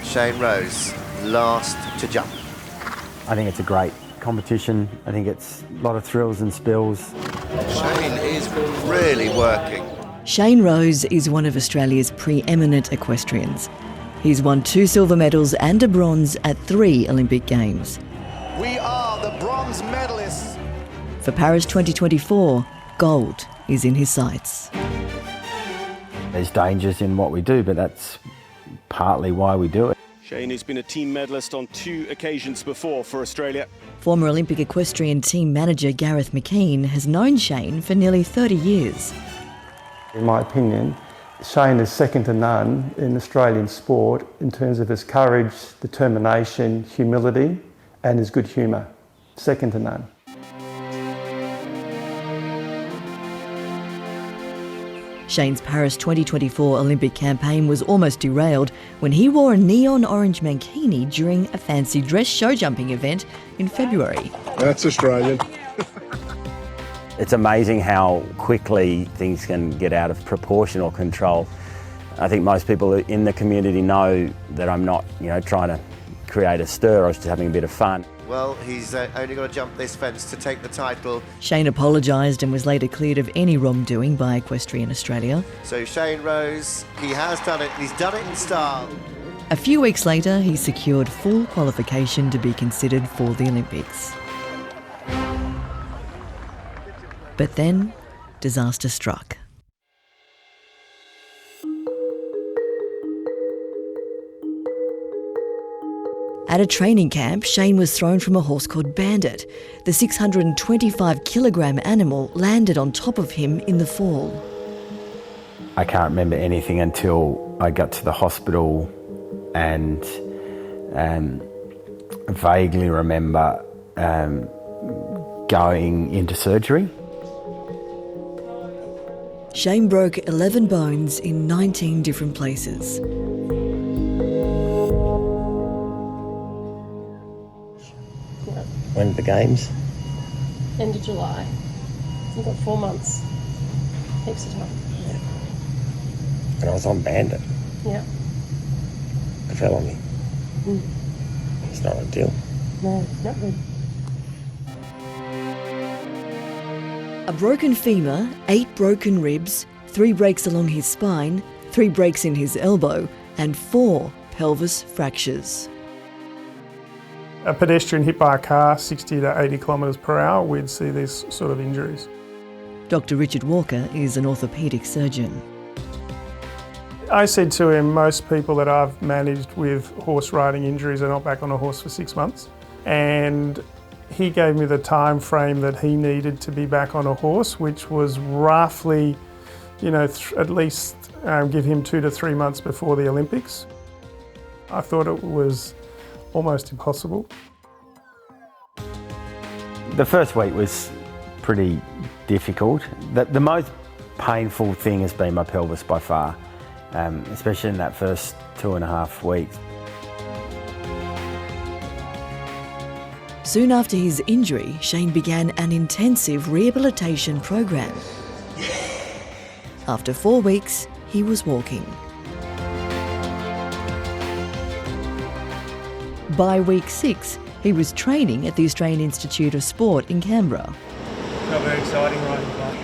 Shane Rose, last to jump. I think it's a great competition. I think it's a lot of thrills and spills. Shane is really working. Shane Rose is one of Australia's preeminent equestrians. He's won 2 silver medals and a bronze at 3 Olympic Games. We are the bronze medalists. For Paris 2024, gold is in his sights. There's dangers in what we do, but that's partly why we do it. Shane has been a team medalist on 2 occasions before for Australia. Former Olympic equestrian team manager Gareth McKean has known Shane for nearly 30 years. In my opinion, Shane is second to none in Australian sport in terms of his courage, determination, humility and his good humour. Second to none. Shane's Paris 2024 Olympic campaign was almost derailed when he wore a neon orange mankini during a fancy dress show jumping event in February. That's Australian. It's amazing how quickly things can get out of proportion or control. I think most people in the community know that I'm not, trying to create a stir. I was just having a bit of fun. Well, he's only got to jump this fence to take the title. Shane apologised and was later cleared of any wrongdoing by Equestrian Australia. So Shane Rose, he has done it. He's done it in style. A few weeks later, he secured full qualification to be considered for the Olympics. But then, disaster struck. At a training camp, Shane was thrown from a horse called Bandit. The 625-kilogram animal landed on top of him in the fall. I can't remember anything until I got to the hospital and vaguely remember going into surgery. Shane broke 11 bones in 19 different places. When the games? End of July. You've got 4 months. Heaps of time. Yeah. And I was on Bandit. Yeah. It fell on me. It's not ideal. No, not good. A broken femur, 8 broken ribs, 3 breaks along his spine, 3 breaks in his elbow, and 4 pelvis fractures. A pedestrian hit by a car 60 to 80 kilometres per hour, we'd see these sort of injuries. Dr. Richard Walker is an orthopaedic surgeon. I said to him, most people that I've managed with horse riding injuries are not back on a horse for 6 months. And he gave me the time frame that he needed to be back on a horse, which was roughly, at least give him 2 to 3 months before the Olympics. I thought it was almost impossible. The first week was pretty difficult. The most painful thing has been my pelvis by far, especially in that first 2.5 weeks. Soon after his injury, Shane began an intensive rehabilitation program. After 4 weeks, he was walking. By week 6, he was training at the Australian Institute of Sport in Canberra. Not very exciting riding bike.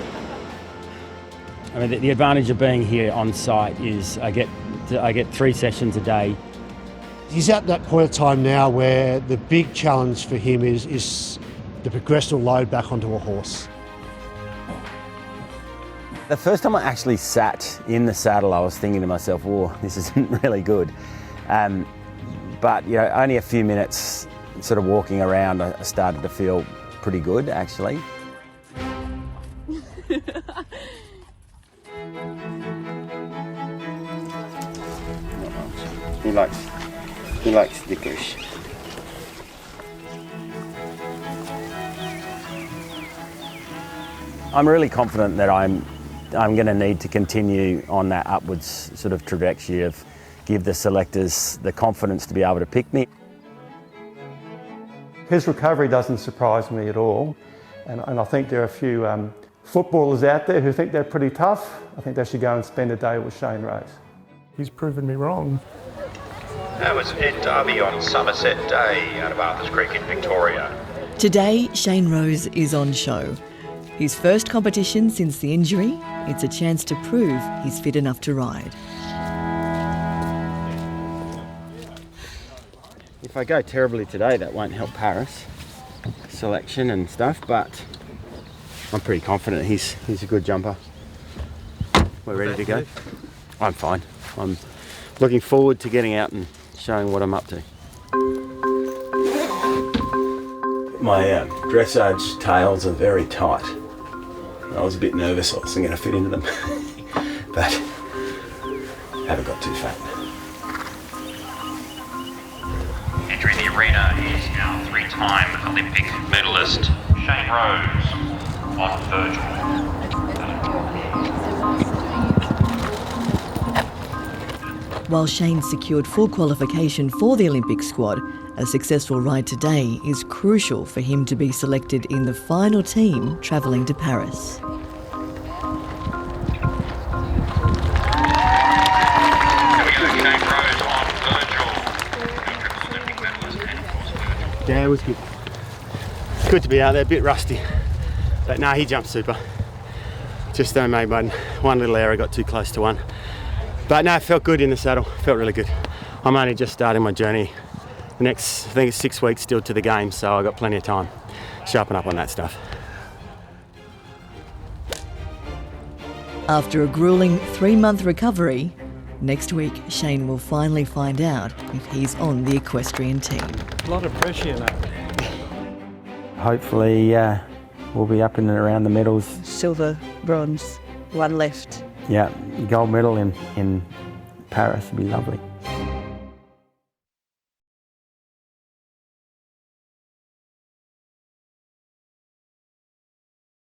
I mean, the advantage of being here on site is I get 3 sessions a day. He's at that point of time now where the big challenge for him is the progressional load back onto a horse. The first time I actually sat in the saddle, I was thinking to myself, "Whoa, this isn't really good." But only a few minutes sort of walking around, I started to feel pretty good, actually. He likes licorice. I'm really confident that I'm going to need to continue on that upwards sort of trajectory of give the selectors the confidence to be able to pick me. His recovery doesn't surprise me at all, and I think there are a few footballers out there who think they're pretty tough. I think they should go and spend a day with Shane Rose. He's proven me wrong. That was Ed Derby on Somerset Day out of Arthur's Creek in Victoria. Today, Shane Rose is on show. His first competition since the injury, it's a chance to prove he's fit enough to ride. If I go terribly today, that won't help Paris selection and stuff, but I'm pretty confident he's a good jumper. We're ready to go. I'm fine. I'm looking forward to getting out and showing what I'm up to. My dressage tails are very tight. I was a bit nervous I wasn't going to fit into them, but haven't got too fat. Entering the arena is now 3-time Olympic medalist Shane Rose on Virgil. While Shane secured full qualification for the Olympic squad, a successful ride today is crucial for him to be selected in the final team travelling to Paris. Yeah, it was good. Good to be out there, a bit rusty. But no, he jumped super. Just made one little error, got too close to one. But no, it felt good in the saddle, felt really good. I'm only just starting my journey. The next, I think it's 6 weeks still to the game, so I've got plenty of time to sharpen up on that stuff. After a gruelling 3-month recovery, next week Shane will finally find out if he's on the equestrian team. A lot of pressure in that. Hopefully we'll be up in and around the medals. Silver, bronze, one left. Yeah, gold medal in Paris would be lovely.